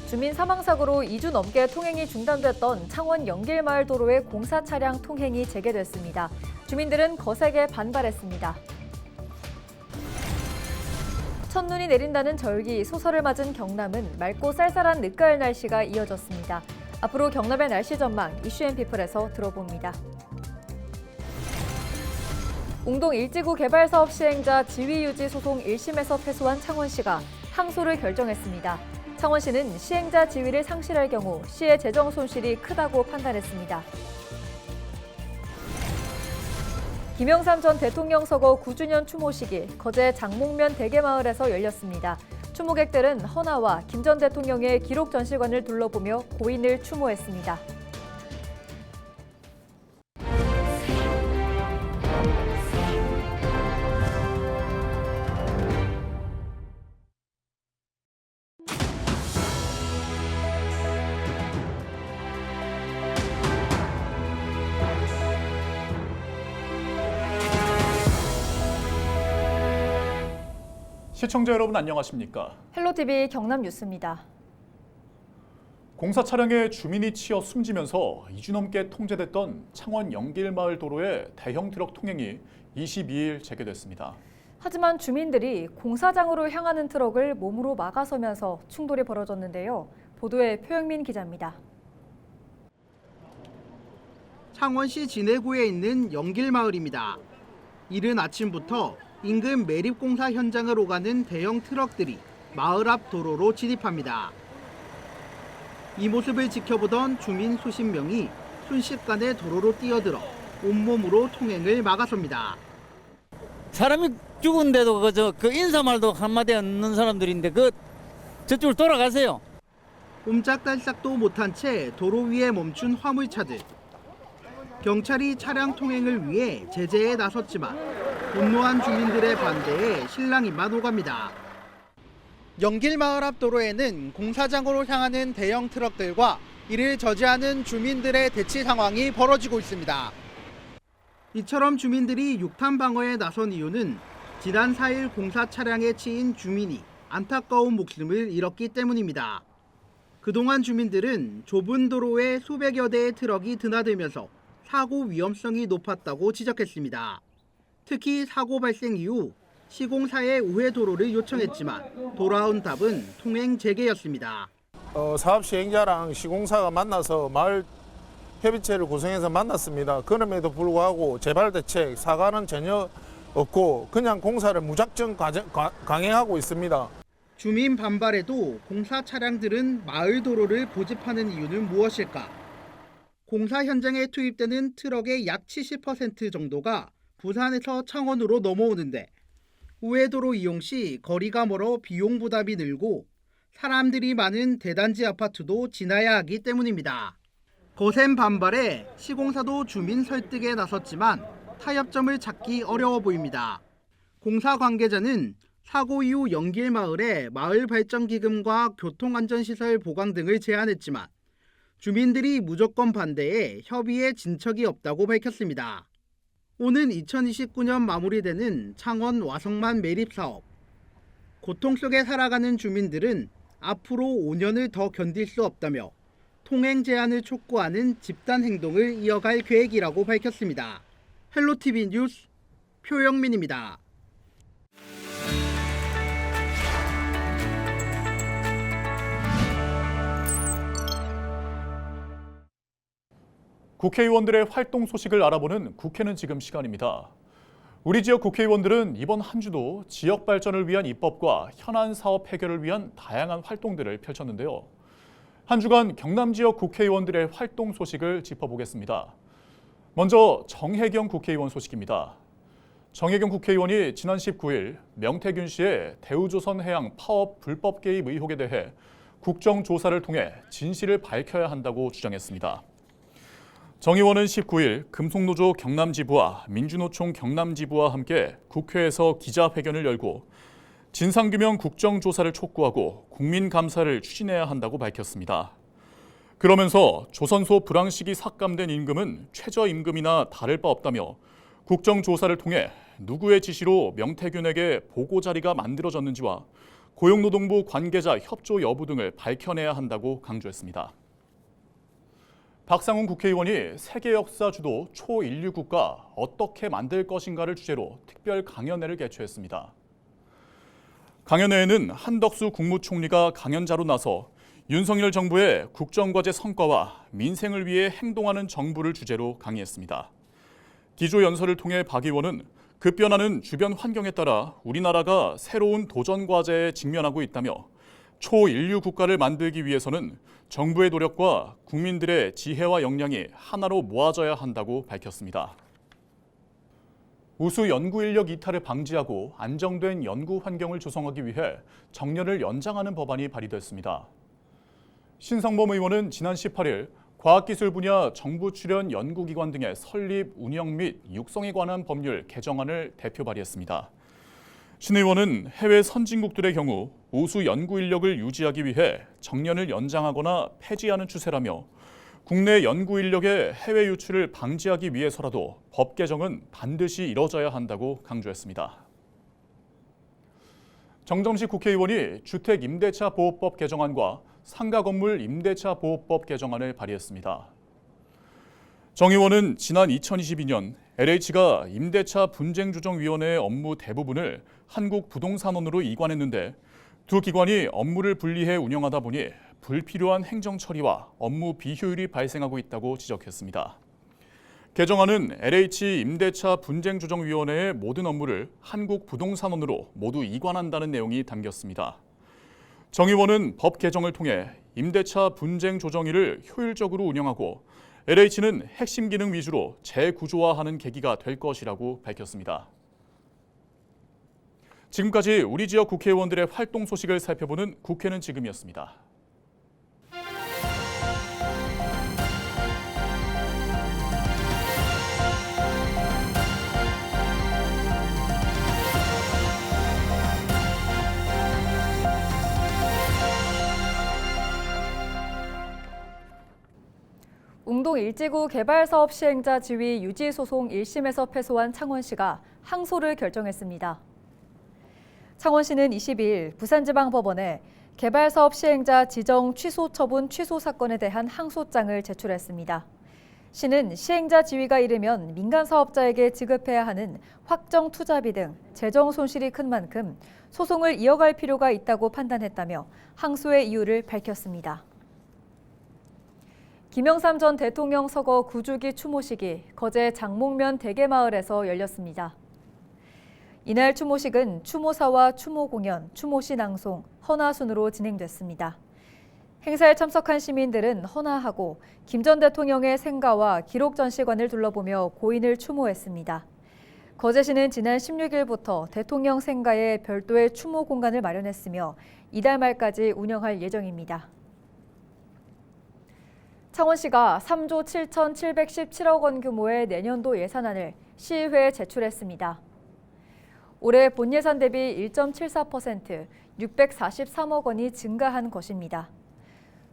주민 사망사고로 2주 넘게 통행이 중단됐던 창원 연길마을 도로의 공사 차량 통행이 재개됐습니다. 주민들은 거세게 반발했습니다. 첫눈이 내린다는 절기, 소설을 맞은 경남은 맑고 쌀쌀한 늦가을 날씨가 이어졌습니다. 앞으로 경남의 날씨 전망 이슈앤피플에서 들어봅니다. 웅동 일지구 개발 사업 시행자 지위유지 소송 1심에서 패소한 창원시가 항소를 결정했습니다. 창원시는 시행자 지위를 상실할 경우 시의 재정 손실이 크다고 판단했습니다. 김영삼 전 대통령 서거 9주년 추모식이 거제 장목면 대개마을에서 열렸습니다. 추모객들은 헌화와 김 전 대통령의 기록 전시관을 둘러보며 고인을 추모했습니다. 시청자 여러분 안녕하십니까? 헬로티비 경남 뉴스입니다. 공사 차량에 주민이 치여 숨지면서 2주 넘게 통제됐던 창원 연길마을 도로의 대형 트럭 통행이 22일 재개됐습니다. 하지만 주민들이 공사장으로 향하는 트럭을 몸으로 막아서면서 충돌이 벌어졌는데요. 보도에 표영민 기자입니다. 창원시 진해구에 있는 연길마을입니다. 이른 아침부터 인근 매립공사 현장을 오가는 대형 트럭들이 마을 앞 도로로 진입합니다. 이 모습을 지켜보던 주민 수십 명이 순식간에 도로로 뛰어들어 온몸으로 통행을 막아섭니다. 사람이 죽은데도 그 인사말도 한마디 없는 사람들인데 저쪽으로 돌아가세요. 옴짝달싹도 못한 채 도로 위에 멈춘 화물차들. 경찰이 차량 통행을 위해 제재에 나섰지만 분노한 주민들의 반대에 실랑이만 오갑니다. 연길마을 앞 도로에는 공사장으로 향하는 대형 트럭들과 이를 저지하는 주민들의 대치 상황이 벌어지고 있습니다. 이처럼 주민들이 육탄 방어에 나선 이유는 지난 4일 공사 차량에 치인 주민이 안타까운 목숨을 잃었기 때문입니다. 그동안 주민들은 좁은 도로에 수백여 대의 트럭이 드나들면서 사고 위험성이 높았다고 지적했습니다. 특히 사고 발생 이후 시공사에 우회 도로를 요청했지만 돌아온 답은 통행 재개였습니다. 사업 시행자랑 시공사가 만나서 마을 협의체를 구성해서 만났습니다. 그럼에도 불구하고 재발 대책, 사과는 전혀 없고 그냥 공사를 무작정 강행하고 있습니다. 주민 반발에도 공사 차량들은 마을 도로를 고집하는 이유는 무엇일까? 공사 현장에 투입되는 트럭의 약 70% 정도가 부산에서 창원으로 넘어오는데 우회도로 이용 시 거리가 멀어 비용 부담이 늘고 사람들이 많은 대단지 아파트도 지나야 하기 때문입니다. 거센 반발에 시공사도 주민 설득에 나섰지만 타협점을 찾기 어려워 보입니다. 공사 관계자는 사고 이후 연길마을에 마을 발전 기금과 교통안전시설 보강 등을 제안했지만 주민들이 무조건 반대해 협의에 진척이 없다고 밝혔습니다. 오는 2029년 마무리되는 창원 와성만 매립 사업. 고통 속에 살아가는 주민들은 앞으로 5년을 더 견딜 수 없다며 통행 제한을 촉구하는 집단 행동을 이어갈 계획이라고 밝혔습니다. 헬로티비 뉴스 표영민입니다. 국회의원들의 활동 소식을 알아보는 국회는 지금 시간입니다. 우리 지역 국회의원들은 이번 한 주도 지역 발전을 위한 입법과 현안 사업 해결을 위한 다양한 활동들을 펼쳤는데요. 한 주간 경남 지역 국회의원들의 활동 소식을 짚어보겠습니다. 먼저 정혜경 국회의원 소식입니다. 정혜경 국회의원이 지난 19일 명태균 씨의 대우조선해양 파업 불법 개입 의혹에 대해 국정조사를 통해 진실을 밝혀야 한다고 주장했습니다. 정 의원은 19일 금속노조 경남지부와 민주노총 경남지부와 함께 국회에서 기자회견을 열고 진상규명 국정조사를 촉구하고 국민감사를 추진해야 한다고 밝혔습니다. 그러면서 조선소 불황시기 삭감된 임금은 최저임금이나 다를 바 없다며 국정조사를 통해 누구의 지시로 명태균에게 보고 자리가 만들어졌는지와 고용노동부 관계자 협조 여부 등을 밝혀내야 한다고 강조했습니다. 박상훈 국회의원이 세계 역사 주도 초인류 국가 어떻게 만들 것인가를 주제로 특별 강연회를 개최했습니다. 강연회에는 한덕수 국무총리가 강연자로 나서 윤석열 정부의 국정과제 성과와 민생을 위해 행동하는 정부를 주제로 강의했습니다. 기조연설을 통해 박 의원은 급변하는 주변 환경에 따라 우리나라가 새로운 도전 과제에 직면하고 있다며 초인류 국가를 만들기 위해서는 정부의 노력과 국민들의 지혜와 역량이 하나로 모아져야 한다고 밝혔습니다. 우수 연구 인력 이탈을 방지하고 안정된 연구 환경을 조성하기 위해 정년을 연장하는 법안이 발의됐습니다. 신성범 의원은 지난 18일 과학기술 분야 정부 출연 연구기관 등의 설립, 운영 및 육성에 관한 법률 개정안을 대표 발의했습니다. 신 의원은 해외 선진국들의 경우 우수 연구 인력을 유지하기 위해 정년을 연장하거나 폐지하는 추세라며 국내 연구 인력의 해외 유출을 방지하기 위해서라도 법 개정은 반드시 이뤄져야 한다고 강조했습니다. 정점식 국회의원이 주택임대차 보호법 개정안과 상가건물 임대차 보호법 개정안을 발의했습니다. 정 의원은 지난 2022년 LH가 임대차 분쟁조정위원회의 업무 대부분을 한국부동산원으로 이관했는데 두 기관이 업무를 분리해 운영하다 보니 불필요한 행정 처리와 업무 비효율이 발생하고 있다고 지적했습니다. 개정안은 LH 임대차 분쟁조정위원회의 모든 업무를 한국부동산원으로 모두 이관한다는 내용이 담겼습니다. 정 의원은 법 개정을 통해 임대차 분쟁 조정위를 효율적으로 운영하고 LH는 핵심 기능 위주로 재구조화하는 계기가 될 것이라고 밝혔습니다. 지금까지 우리 지역 국회의원들의 활동 소식을 살펴보는 국회는 지금이었습니다. 웅동 일지구 개발사업 시행자 지위 유지 소송 1심에서 패소한 창원시가 항소를 결정했습니다. 창원시는 22일 부산지방법원에 개발사업 시행자 지정 취소 처분 취소 사건에 대한 항소장을 제출했습니다. 시는 시행자 지위가 이르면 민간 사업자에게 지급해야 하는 확정 투자비 등 재정 손실이 큰 만큼 소송을 이어갈 필요가 있다고 판단했다며 항소의 이유를 밝혔습니다. 김영삼 전 대통령 서거 9주기 추모식이 거제 장목면 대게마을에서 열렸습니다. 이날 추모식은 추모사와 추모공연, 추모시 낭송, 헌화 순으로 진행됐습니다. 행사에 참석한 시민들은 헌화하고 김 전 대통령의 생가와 기록 전시관을 둘러보며 고인을 추모했습니다. 거제시는 지난 16일부터 대통령 생가에 별도의 추모 공간을 마련했으며 이달 말까지 운영할 예정입니다. 창원시가 3조 7,717억 원 규모의 내년도 예산안을 시의회에 제출했습니다. 올해 본 예산 대비 1.74%, 643억 원이 증가한 것입니다.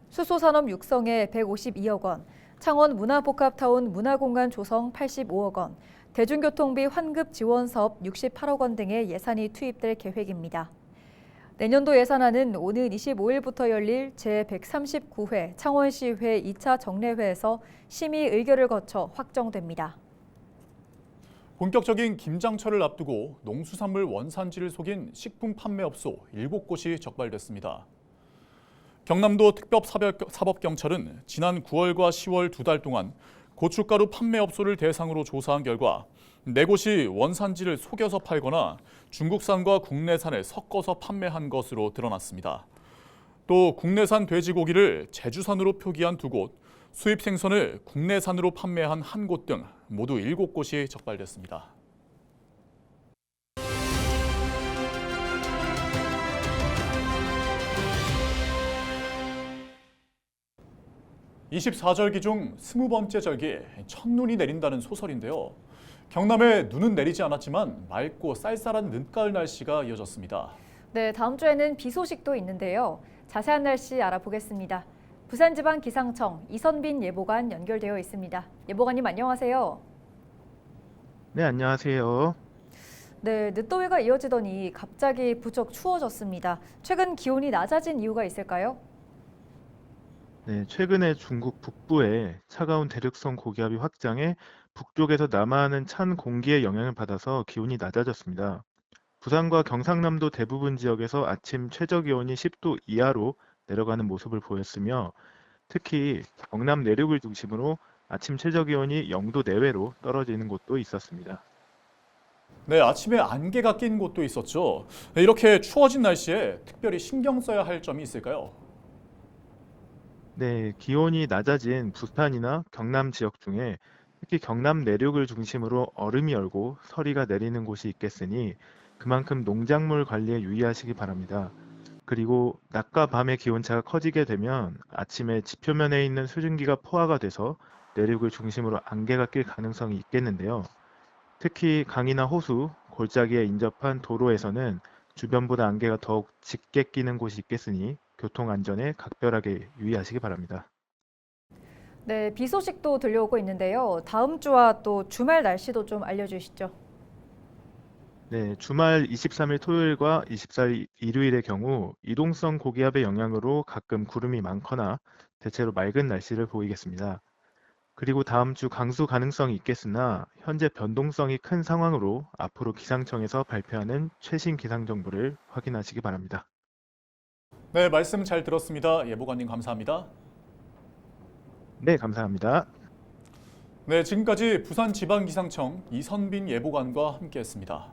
수소산업 육성에 152억 원, 창원 문화복합타운 문화공간 조성 85억 원, 대중교통비 환급 지원 사업 68억 원 등의 예산이 투입될 계획입니다. 내년도 예산안은 오는 25일부터 열릴 제139회 창원시회 2차 정례회에서 심의 의결을 거쳐 확정됩니다. 본격적인 김장철을 앞두고 농수산물 원산지를 속인 식품 판매업소 7곳이 적발됐습니다. 경남도 특별사법경찰은 지난 9월과 10월 2달 동안 고춧가루 판매업소를 대상으로 조사한 결과 4곳이 원산지를 속여서 팔거나 중국산과 국내산을 섞어서 판매한 것으로 드러났습니다. 또 국내산 돼지고기를 제주산으로 표기한 2곳, 수입 생선을 국내산으로 판매한 1곳 등 모두 7곳이 적발됐습니다. (24절기) 중 20번째 절기, 첫눈이 내린다는 소설인데요. 경남에 눈은 내리지 않았지만 맑고 쌀쌀한 늦가을 날씨가 이어졌습니다. 네, 다음 주에는 비 소식도 있는데요. 자세한 날씨 알아보겠습니다. 부산지방기상청 이선빈 예보관 연결되어 있습니다. 예보관님 안녕하세요. 네, 안녕하세요. 네, 늦더위가 이어지더니 갑자기 부쩍 추워졌습니다. 최근 기온이 낮아진 이유가 있을까요? 네, 최근에 중국 북부에 차가운 대륙성 고기압이 확장해 북쪽에서 남하하는 찬 공기의 영향을 받아서 기온이 낮아졌습니다. 부산과 경상남도 대부분 지역에서 아침 최저 기온이 10도 이하로 내려가는 모습을 보였으며 특히 경남 내륙을 중심으로 아침 최저 기온이 0도 내외로 떨어지는 곳도 있었습니다. 네, 아침에 안개가 낀 곳도 있었죠. 네, 이렇게 추워진 날씨에 특별히 신경 써야 할 점이 있을까요? 네, 기온이 낮아진 부산이나 경남 지역 중에 특히 경남 내륙을 중심으로 얼음이 얼고 서리가 내리는 곳이 있겠으니 그만큼 농작물 관리에 유의하시기 바랍니다. 그리고 낮과 밤의 기온차가 커지게 되면 아침에 지표면에 있는 수증기가 포화가 돼서 내륙을 중심으로 안개가 낄 가능성이 있겠는데요. 특히 강이나 호수, 골짜기에 인접한 도로에서는 주변보다 안개가 더욱 짙게 끼는 곳이 있겠으니 교통 안전에 각별하게 유의하시기 바랍니다. 네, 비 소식도 들려오고 있는데요. 다음 주와 또 주말 날씨도 좀 알려주시죠. 네, 주말 23일 토요일과 24일 일요일의 경우 이동성 고기압의 영향으로 가끔 구름이 많거나 대체로 맑은 날씨를 보이겠습니다. 그리고 다음 주 강수 가능성이 있겠으나 현재 변동성이 큰 상황으로 앞으로 기상청에서 발표하는 최신 기상 정보를 확인하시기 바랍니다. 네, 말씀 잘 들었습니다. 예보관님 감사합니다. 네, 감사합니다. 네, 지금까지 부산지방기상청 이선빈 예보관과 함께했습니다.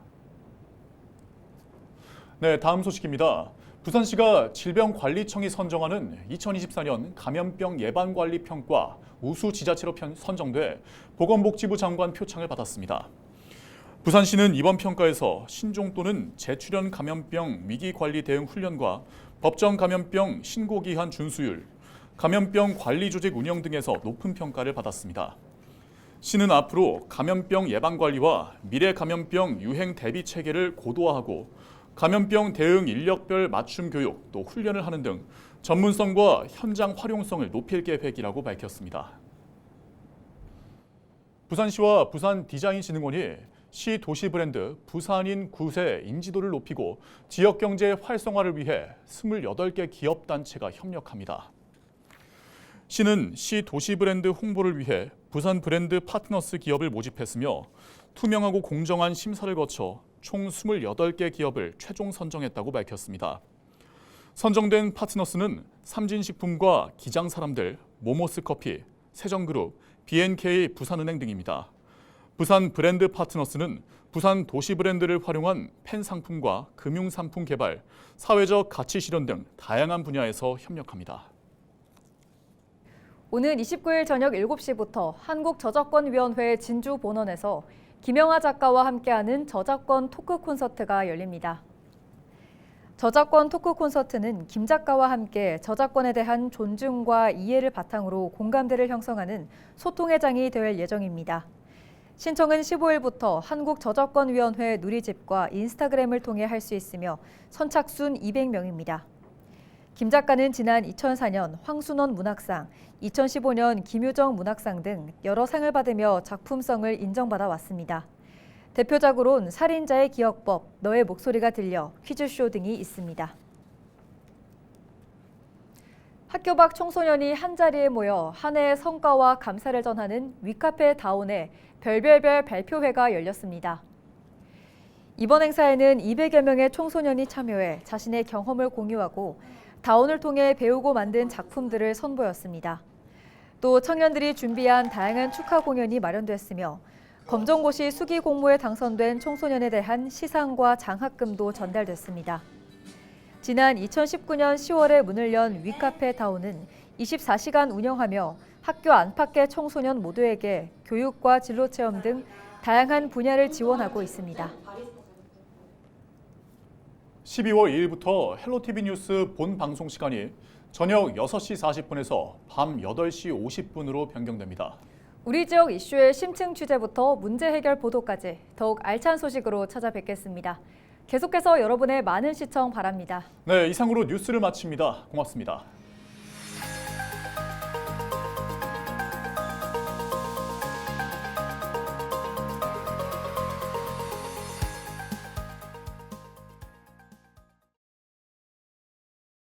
네, 다음 소식입니다. 부산시가 질병관리청이 선정하는 2024년 감염병 예방관리평가 우수 지자체로 선정돼 보건복지부 장관 표창을 받았습니다. 부산시는 이번 평가에서 신종 또는 재출현 감염병 위기관리 대응 훈련과 법정 감염병 신고기한 준수율, 감염병 관리 조직 운영 등에서 높은 평가를 받았습니다. 시는 앞으로 감염병 예방관리와 미래 감염병 유행 대비 체계를 고도화하고 감염병 대응 인력별 맞춤 교육, 또 훈련을 하는 등 전문성과 현장 활용성을 높일 계획이라고 밝혔습니다. 부산시와 부산디자인진흥원이 시 도시 브랜드 부산인 9세 인지도를 높이고 지역 경제 활성화를 위해 28개 기업 단체가 협력합니다. 시는 시 도시 브랜드 홍보를 위해 부산 브랜드 파트너스 기업을 모집했으며 투명하고 공정한 심사를 거쳐 총 28개 기업을 최종 선정했다고 밝혔습니다. 선정된 파트너스는 삼진식품과 기장사람들, 모모스커피, 세정그룹, B&K 부산은행 등입니다. 부산 브랜드 파트너스는 부산 도시 브랜드를 활용한 펜 상품과 금융 상품 개발, 사회적 가치 실현 등 다양한 분야에서 협력합니다. 오늘 29일 저녁 7시부터 한국저작권위원회 진주본원에서 김영하 작가와 함께하는 저작권 토크 콘서트가 열립니다. 저작권 토크 콘서트는 김 작가와 함께 저작권에 대한 존중과 이해를 바탕으로 공감대를 형성하는 소통의 장이 될 예정입니다. 신청은 15일부터 한국저작권위원회 누리집과 인스타그램을 통해 할 수 있으며 선착순 200명입니다. 김 작가는 지난 2004년 황순원 문학상, 2015년 김유정 문학상 등 여러 상을 받으며 작품성을 인정받아 왔습니다. 대표작으론 살인자의 기억법, 너의 목소리가 들려, 퀴즈쇼 등이 있습니다. 학교 밖 청소년이 한자리에 모여 한 해의 성과와 감사를 전하는 위카페 다온의 별별별 발표회가 열렸습니다. 이번 행사에는 200여 명의 청소년이 참여해 자신의 경험을 공유하고 다온을 통해 배우고 만든 작품들을 선보였습니다. 또 청년들이 준비한 다양한 축하 공연이 마련됐으며 검정고시 수기 공모에 당선된 청소년에 대한 시상과 장학금도 전달됐습니다. 지난 2019년 10월에 문을 연 위카페 다온은 24시간 운영하며 학교 안팎의 청소년 모두에게 교육과 진로체험 등 다양한 분야를 지원하고 있습니다. 12월 2일부터 헬로티비 뉴스 본 방송 시간이 저녁 6시 40분에서 밤 8시 50분으로 변경됩니다. 우리 지역 이슈의 심층 취재부터 문제 해결 보도까지 더욱 알찬 소식으로 찾아뵙겠습니다. 계속해서 여러분의 많은 시청 바랍니다. 네, 이상으로 뉴스를 마칩니다. 고맙습니다.